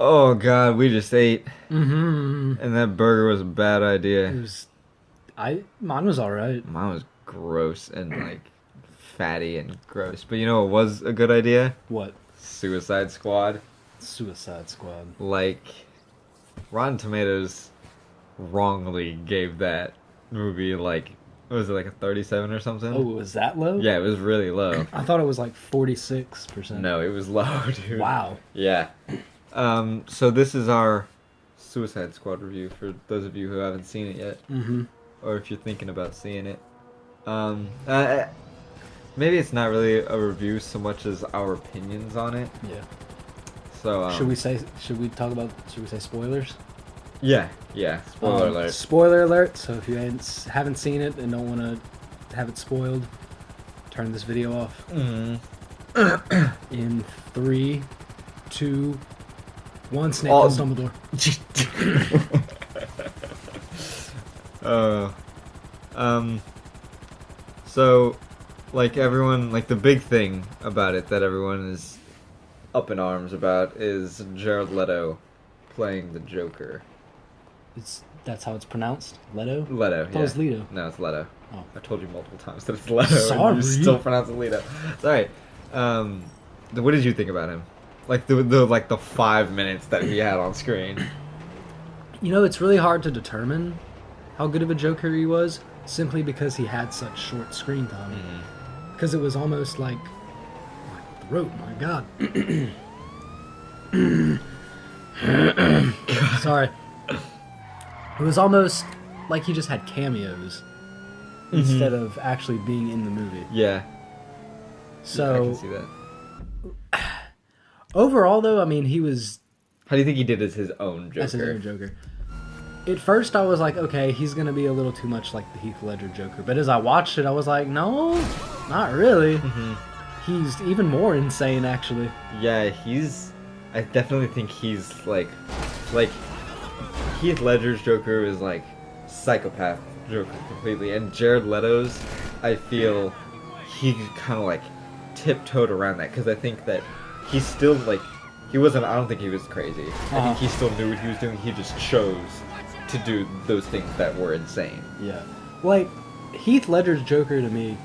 Oh God, we just ate, Mm-hmm. and that burger was a bad It idea. was, mine was all right. Mine was gross and like fatty and gross. But you know what was a good idea? What? Suicide Squad. Suicide Squad. Like, Rotten Tomatoes wrongly gave that movie like, what was it, like a 37 or something? Oh, was that low? Yeah, it was really low. I thought it was like 46%. No, it was low, dude. Wow. Yeah. So this is our Suicide Squad review for those of you who haven't seen it yet, Mm-hmm. or if you're thinking about seeing it. Maybe it's not really a review so much as our opinions on it. Yeah. So Should we say spoilers? Yeah. Spoiler alert. Spoiler alert. So if you haven't seen it and don't want to have it spoiled, turn this video off. Mm. In 3, 2, 1. Snape Oh. kills Dumbledore. So, like everyone, like the big thing about it that everyone is up in arms about is Jared Leto playing the Joker. That's how it's pronounced. Leto. Leto. I thought it was Leto. No, it's Leto. Oh. I told you multiple times that it's Leto. Sorry. And you still pronounce it Leto. Sorry. What did you think about him? Like the 5 minutes that he had on screen. You know, it's really hard to determine how good of a Joker he was, simply because he had such short screen time. Because it was almost like my throat. My God. Sorry. It was almost like he just had cameos instead of actually being in the movie. Yeah. So I can see that. overall, though, I mean, he was How do you think he did as his own Joker? as his own Joker. At first, I was like, okay, he's gonna be a little too much like the Heath Ledger Joker. But as I watched it, I was like, no, not really. He's even more insane, actually. Yeah, I definitely think he's like Heath Ledger's Joker is like psychopath Joker completely, and Jared Leto's, I feel he kind of like tiptoed around that because I think that he's still like he wasn't. I don't think he was crazy. I think he still knew what he was doing. He just chose to do those things that were insane. Yeah. Like, Heath Ledger's Joker, to me,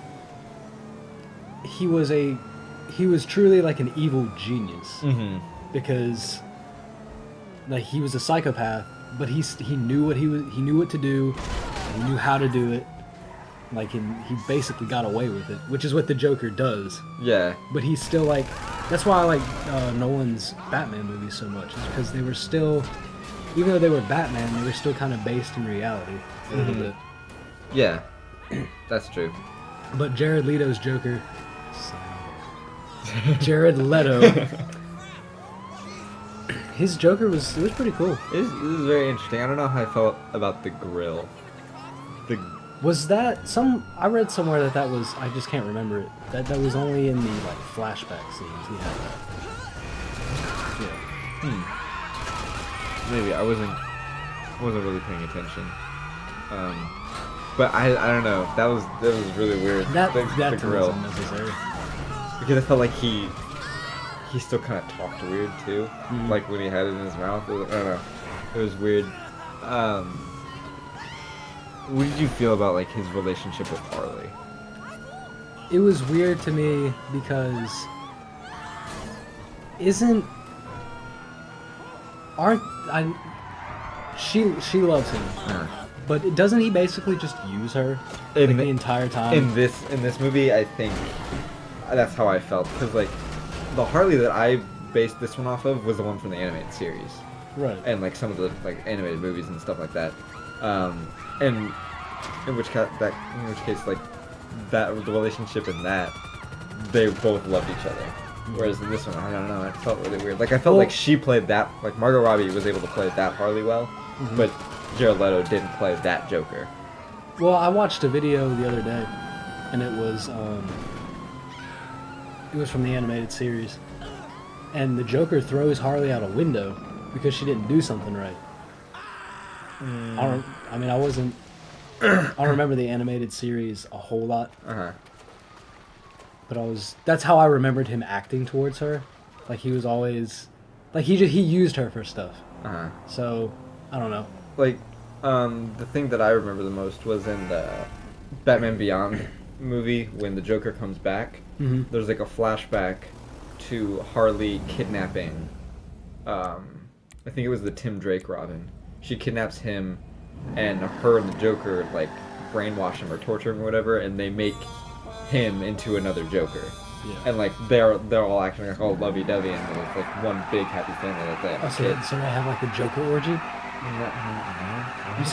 he was truly like an evil genius. Because, like, he was a psychopath, but he knew what he knew what to do, and he knew how to do it. Like, and he basically got away with it, which is what the Joker does. Yeah. But he's still like, that's why I like Nolan's Batman movies so much, is because they were still, even though they were Batman, they were still kind of based in reality a little bit. Yeah. That's true. But Jared Leto's Joker, Jared Leto, his Joker was pretty cool. This is very interesting. I don't know how I felt about the grill. Was that I read somewhere that was, I just can't remember it. That was only in the like flashback scenes he had that. Yeah. Maybe I wasn't really paying attention. But I don't know. That was really weird. That the grill. was unnecessary. Because I felt like he still kind of talked weird too. Like when he had it in his mouth. I don't know. It was weird. What did you feel about like his relationship with Harley? It was weird to me because she loves him, but doesn't he basically just use her the entire time? In this movie, I think that's how I felt because like the Harley that I based this one off of was the one from the animated series, right? And like some of the like animated movies and stuff like that. And in which case like that the relationship in that they both loved each other. Whereas in this one, I don't know, it felt really weird. Like I felt like she played that, like Margot Robbie was able to play that Harley well, but Jared Leto didn't play that Joker. Well, I watched a video the other day, and it was from the animated series, and the Joker throws Harley out a window because she didn't do something right. I don't remember the animated series a whole lot. But that's how I remembered him acting towards her. Like he was always Like he used her for stuff. Uh-huh. So I don't know. Like, the thing that I remember the most was in the Batman Beyond movie when the Joker comes back. Mm-hmm. There's like a flashback to Harley kidnapping. I think it was the Tim Drake Robin. She kidnaps him, and her and the Joker like brainwash him or torture him or whatever, and they make him into another Joker. Yeah. And like they're all acting like all lovey-dovey, and it's like one big happy family that they have. Oh, so they have like a Joker orgy. No. You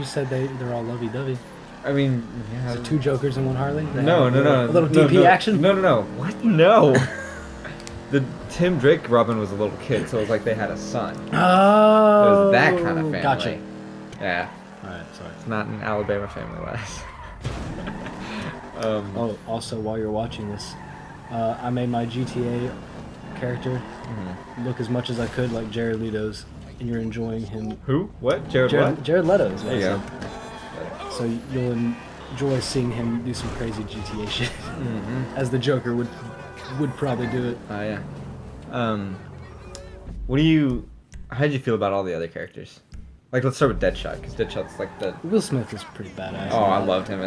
said they're all lovey dovey. I mean, yeah. Is it two Jokers and one Harley? They No. have a little DP action. No. What? No. The Tim Drake Robin was a little kid, so it was like they had a son. Oh, It was that kind of family. Gotcha. Yeah. All right, sorry. It's not an Alabama family, Les. Oh, also while you're watching this, I made my GTA character look as much as I could like Jared Leto's, and you're enjoying him. Who? What? Jared what? Jared Leto's. There you go. So you'll enjoy seeing him do some crazy GTA shit, as the Joker would probably do it. Oh, yeah. What do you... How did you feel about all the other characters? Like, let's start with Deadshot, because Deadshot's like the... Will Smith is pretty badass. Oh, I loved him.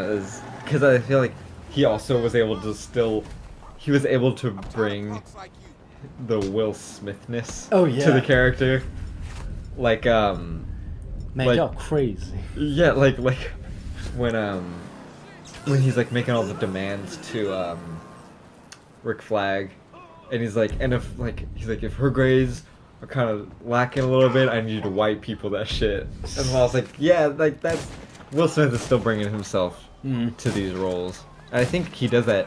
Because I feel like he also was able to He was able to bring the Will Smithness to the character. Like, Man, like, y'all crazy. Yeah, like when he's like making all the demands to Rick Flag, and he's like, and if her grades are kind of lacking a little bit, I need you to white people that shit. And I was like, yeah, like that's Will Smith is still bringing himself to these roles. And I think he does that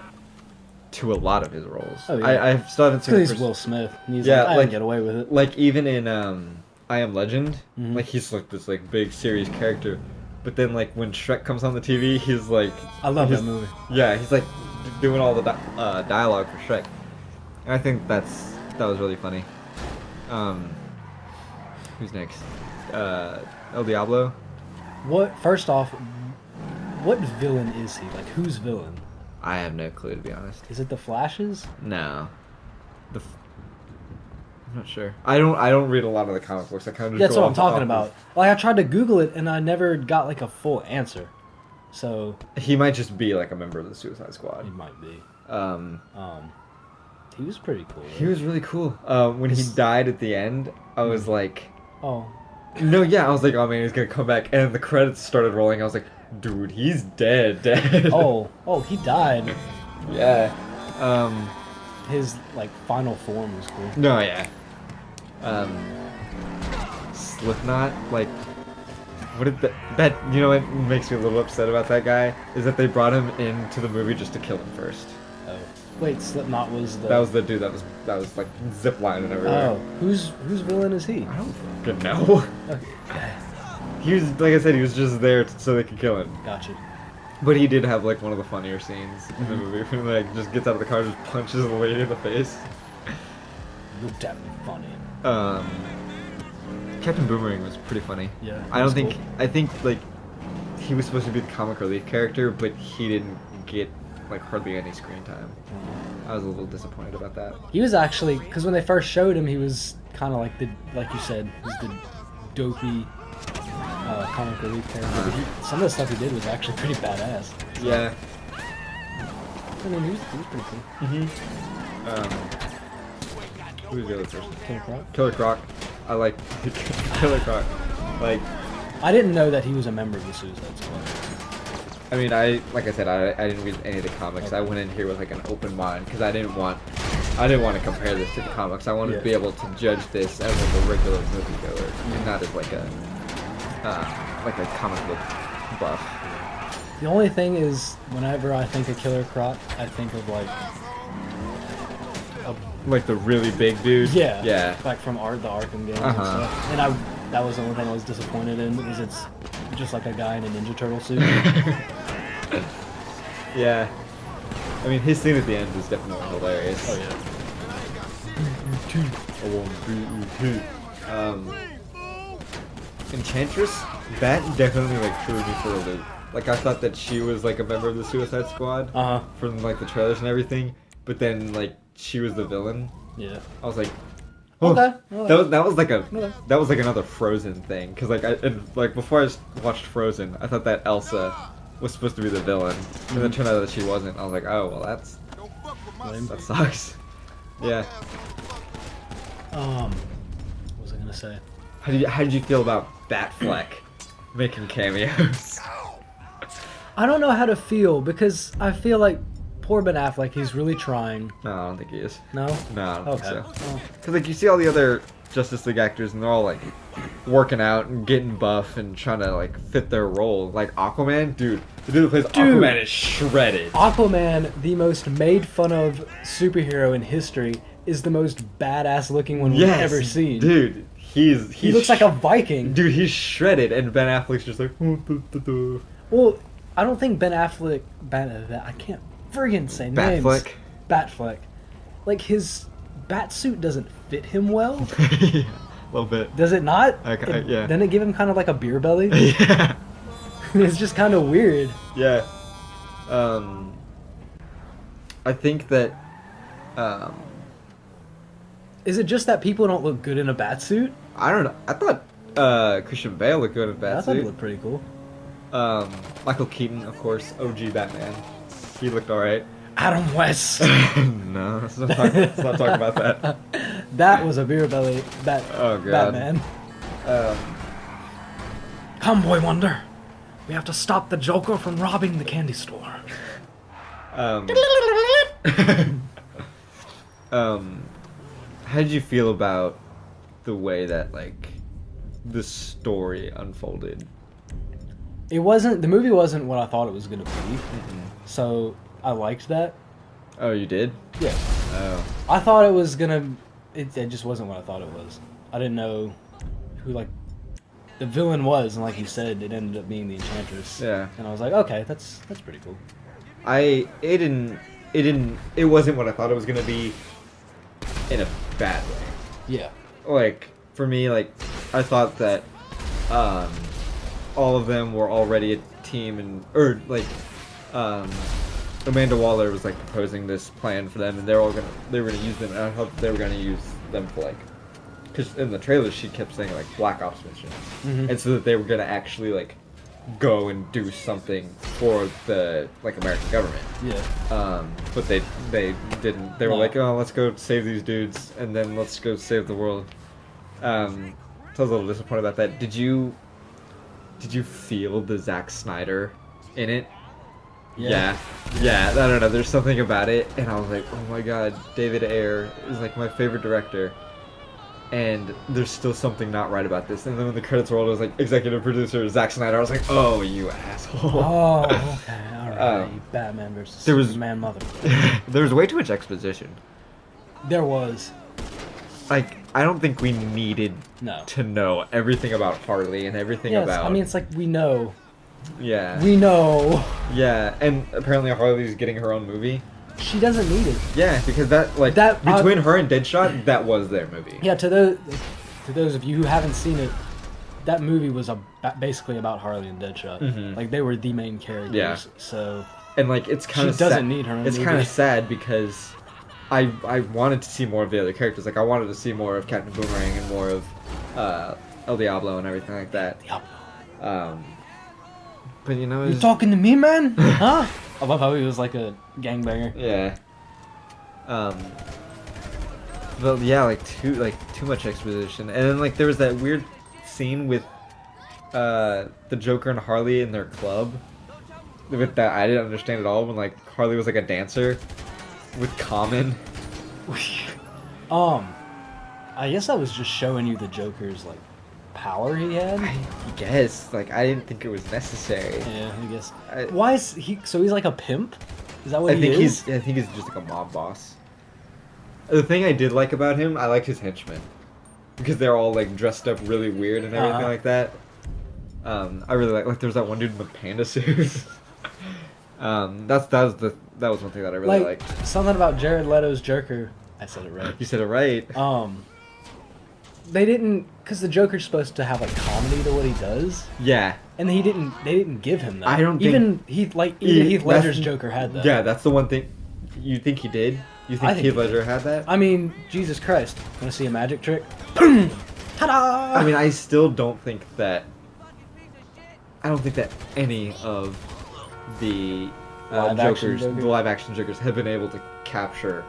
to a lot of his roles. Oh, yeah. I still haven't seen. Because he's Will Smith. And he's like, I can get away with it. Like even in I Am Legend, like he's like this like big serious character, but then like when Shrek comes on the TV, he's like, I love that movie. Yeah, he's like doing all the dialogue for Shrek, and I think that was really funny. Who's next? El Diablo. First off, what villain is he? Like, who's villain? I have no clue, to be honest. Is it the Flashes? No. I'm not sure. I don't read a lot of the comic books. I kind of That's what I'm talking about. Like, I tried to Google it and I never got like a full answer. So he might just be like a member of the Suicide Squad. He might be. He was pretty cool. Right? He was really cool. When he died at the end, I was like, oh. No, yeah, I was like, oh man, he's gonna come back. And the credits started rolling. I was like, dude, he's dead. Oh, he died. Yeah. His like final form was cool. No, yeah. Slipknot, like, what did that? You know what makes me a little upset about that guy is that they brought him into the movie just to kill him first. Oh, wait, Slipknot was the. That was the dude that was like ziplining everywhere. Oh, whose villain is he? I don't fucking know. Okay. He was, like I said, he was just there so they could kill him. Gotcha. But he did have like one of the funnier scenes in the movie when he like just gets out of the car and just punches the lady in the face. Looked at me funny. Captain Boomerang was pretty funny. Yeah. I think like he was supposed to be the comic relief character, but he didn't get like hardly any screen time. I was a little disappointed about that. He was actually, because when they first showed him, he was kind of like like you said, he's the dopey comic relief character. But some of the stuff he did was actually pretty badass. Yeah. I mean, he was pretty cool. Who's the other person? Killer Croc. Killer Croc. I like Killer Croc. Like, I didn't know that he was a member of the Suicide Squad. I mean, like I said, I didn't read any of the comics. Okay. I went in here with like an open mind because I didn't want to compare this to the comics. I wanted to be able to judge this as like a regular moviegoer, and not as like a comic book buff. The only thing is, whenever I think of Killer Croc, I think of like the really big dude. Yeah. Yeah. Like from the Arkham games and stuff. And that was the only thing I was disappointed in, is it's just like a guy in a Ninja Turtle suit. Yeah. I mean, his scene at the end is definitely hilarious. Oh yeah. Enchantress, that definitely like threw me for a loop. Like I thought that she was like a member of the Suicide Squad from like the trailers and everything, but then like she was the villain. Yeah. I was like, Okay. That was like Okay. that was like another Frozen thing, because like before I watched Frozen, I thought that Elsa was supposed to be the villain, and then it turned out that she wasn't. I was like, oh well, that sucks. Yeah. What was I gonna say? How did you feel about Batfleck making cameos? I don't know how to feel because I feel like poor Ben Affleck. He's really trying. No, I don't think he is. No. No, I don't Okay. think so. Well, Because like you see all the other Justice League actors, and they're all like working out and getting buff and trying to like fit their role. Like Aquaman, dude, the dude who plays Aquaman is shredded. Aquaman, the most made fun of superhero in history, is the most badass looking one we've ever seen. Dude, he looks like a Viking. Dude, he's shredded, and Ben Affleck's just like. Well, I don't think Ben Affleck. I can't friggin' say names. Batfleck? Batfleck. Like his bat suit doesn't fit him well. Yeah, a little bit. Does it not? Okay, yeah. Doesn't it give him kind of like a beer belly? Yeah. It's just kind of weird. Yeah. I think that. Is it just that people don't look good in a bat suit? I don't know. I thought Christian Bale looked good in I thought it Batsuit. looked pretty cool. Michael Keaton, of course, OG Batman. He looked alright. Adam West. No, let's not talk about that. That was a beer belly Oh, God. Batman. Um, Come, Boy Wonder. We have to stop the Joker from robbing the candy store. um, how did you feel about the way that, like, the story unfolded? The movie wasn't what I thought it was going to be. So I liked that. Oh, you did? Yeah. Oh. I thought it was going to, it just wasn't what I thought it was. I didn't know who, like, the villain was, and like you said, it ended up being the Enchantress. Yeah. And I was like, okay, that's pretty cool. It wasn't what I thought it was gonna be in a bad way. Yeah. Like, for me, like, I thought that, all of them were already a team, Amanda Waller was, like, proposing this plan for them, and they were gonna use them, and I thought they were gonna use them for, like, because in the trailers she kept saying, like, Black Ops missions, and so that they were gonna actually, like, go and do something for the, like, American government. Yeah. But they didn't. They were No. like, oh, let's go save these dudes, and then let's go save the world. So I was a little disappointed about that. Did you feel the Zack Snyder in it? Yeah. I don't know. There's something about it, and I was like, oh my god, David Ayer is like my favorite director, and there's still something not right about this. And then when the credits rolled, it was like executive producer Zack Snyder. I was like, oh, you asshole. Oh, okay. All right. Batman versus there was- Superman mother. There was way too much exposition. There was. Like, I don't think we needed No. to know everything about Harley and everything Yes, about. I mean, it's like we know. Yeah. We know. Yeah, and apparently Harley's getting her own movie. She doesn't need it. Yeah, because between her and Deadshot, that was their movie. Yeah, to those of you who haven't seen it, that movie was basically about Harley and Deadshot. Mhm. Like they were the main characters. Yeah. So And like it's kind She of doesn't need her own It's movie. kind of sad because I wanted to see more of the other characters. Like I wanted to see more of Captain Boomerang and more of El Diablo and everything like that. But you know, you it's, talking to me, man? Huh? I love how he was like a gangbanger. yeah. But yeah, like too much exposition, and then like there was that weird scene with the Joker and Harley in their club. With that, I didn't understand at all when like Harley was like a dancer with Common. I guess that was just showing you the Joker's like power he had. I guess like I didn't think it was necessary. Yeah, I guess. I- Why is he? So he's like a pimp? Is that what I think he is? he's just like a mob boss. The thing I did like about him, I liked his henchmen because they're all like dressed up really weird and everything Uh-huh. like that. I really like there's that one dude in the panda suit. That was one thing that I really like liked. something about Jared Leto's Joker. I said it right. You said it right. They didn't, because the Joker's supposed to have like comedy to what he does, Yeah. and they didn't give him that. I don't think- even Heath that's- Ledger's Joker had that. Yeah, that's the one thing. you think he did? You I think think Heath he Ledger had that? I mean, Jesus Christ. Want to see a magic trick? Boom! Ta-da! I mean, I still don't think that. I don't think that any of the Live-action Jokers, Joker? the live action Jokers, have been able to capture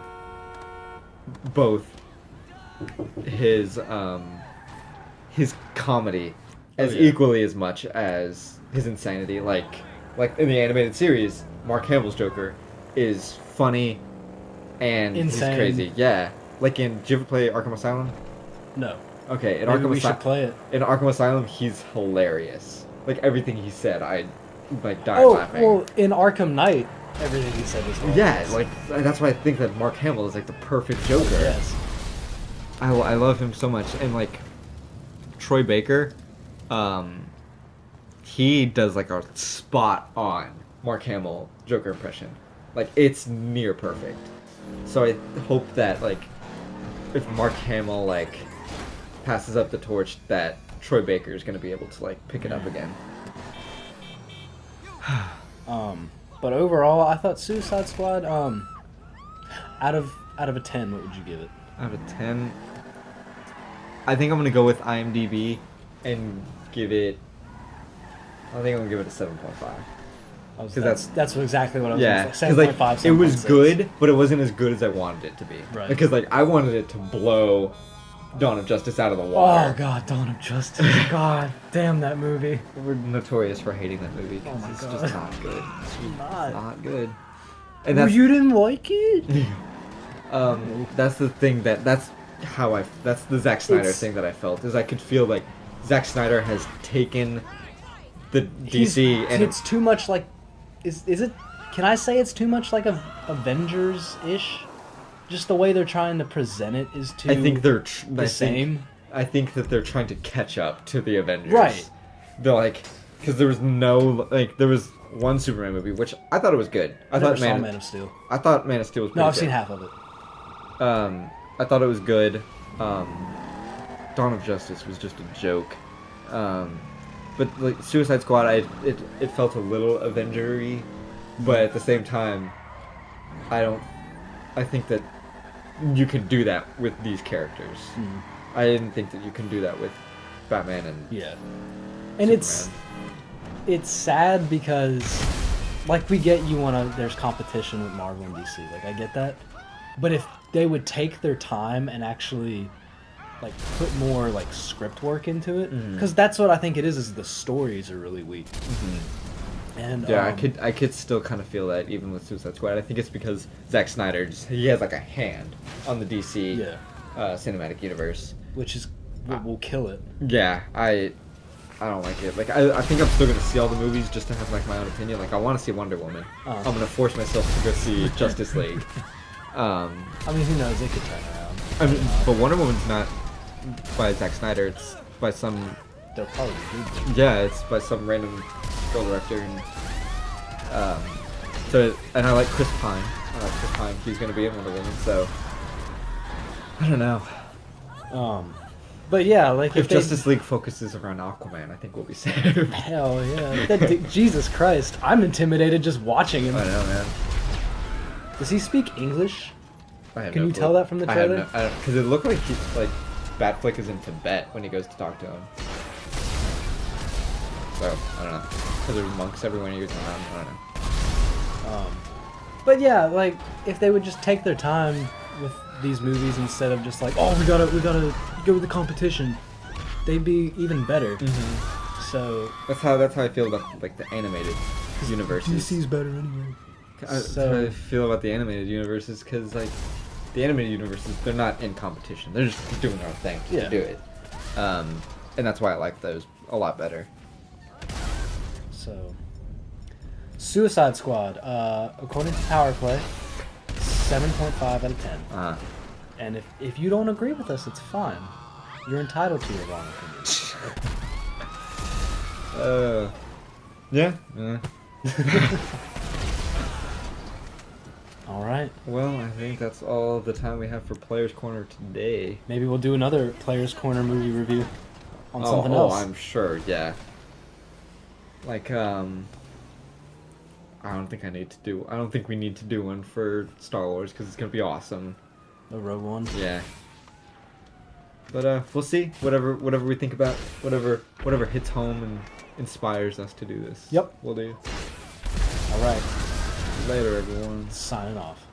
both his comedy as yeah. equally as much as his insanity. Like in the animated series, Mark Hamill's Joker is funny and Insane. he's crazy. Yeah. Like did you ever play Arkham Asylum? No. Okay, in Maybe Arkham we should Asylum, play it. in Arkham Asylum, he's hilarious. Like everything he said, I like died laughing. Well, in Arkham Knight, everything he said was hilarious. Yeah, like that's why I think that Mark Hamill is like the perfect Joker. Yes. I love him so much, and like Troy Baker, he does like a spot on Mark Hamill Joker impression. Like it's near perfect. So I hope that like if Mark Hamill like passes up the torch, that Troy Baker is going to be able to like pick it up again. But overall, I thought Suicide Squad. Out of a 10, what would you give it? Out of 10, I think I'm gonna go with IMDb and give it. I think I'm gonna give it a 7.5. Because that's exactly what I was Yeah, going to say. because 7.5, it was 7.6. good, but it wasn't as good as I wanted it to be. Right. Because like I wanted it to blow Dawn of Justice out of the Oh water. God, Dawn of Justice. God damn that movie. We're notorious for hating that movie because Oh my it's God. just not good. It's Not. not good. And Well, that's you didn't like it? that's the thing that's the Zack Snyder It's- thing that I felt is I could feel like Zack Snyder has taken the DC and it's too much like. Is it? Can I say it's too much like a Avengers-ish? Just the way they're trying to present it is too. I think they're the same. I think that they're trying to catch up to the Avengers. Right. They're like, because there was there was one Superman movie which I thought it was good. I never saw Man of Steel. I thought Man of Steel was pretty No, I've good. seen half of it. I thought it was good. Dawn of Justice was just a joke. But like Suicide Squad, it felt a little Avenger-y, but at the same time, I think that you can do that with these characters. I didn't think that you can do that with Batman and Yeah. And it's sad because like we get there's competition with Marvel and DC. Like I get that. But if they would take their time and actually like put more like script work into it, because that's what I think it is the stories are really weak. And yeah, I could still kind of feel that even with Suicide Squad. I think it's because Zack Snyder he has like a hand on the DC cinematic universe. which is what will kill it. Yeah, I don't like it. Like I think I'm still gonna see all the movies just to have like my own opinion. Like I want to see Wonder Woman. I'm gonna force myself to go see Justice League. I mean, who knows? They could turn around. I mean, but Wonder Woman's not by Zack Snyder. It's by some. They'll probably do. Yeah, it's by some random girl director, and and I like Chris Pine. Chris Pine. He's gonna be in Wonder Woman, so I don't know. But yeah, like If they, Justice League focuses around Aquaman, I think we'll be safe. hell yeah, Jesus Christ, I'm intimidated just watching him. I know, man. Does he speak English? I have Can no you clue. tell that from the trailer? Because it looked like Batfleck is in Tibet when he goes to talk to him. So I don't know. Because there's monks everywhere he goes around. I don't know. But yeah, like if they would just take their time with these movies instead of just like, oh, we gotta go with the competition, they'd be even better. So That's how I feel about like the animated universes. DC's better anyway. That's how I feel about the animated universes because like the animated universes, they're not in competition. They're just doing their own thing to do it. And that's why I like those a lot better. So, Suicide Squad, according to Power Play, 7.5 out of 10. And if you don't agree with us, it's fine. You're entitled to your wrong opinion. Yeah. All right. Well, I think that's all the time we have for Players Corner today. Maybe we'll do another Players Corner movie review on something else. Oh, I'm sure, yeah. Like, I don't think we need to do one for Star Wars because it's gonna be awesome. The Rogue One. Yeah. But we'll see. Whatever we think about, whatever hits home and inspires us to do this. Yep. We'll do. All right. Later, everyone. Signing off.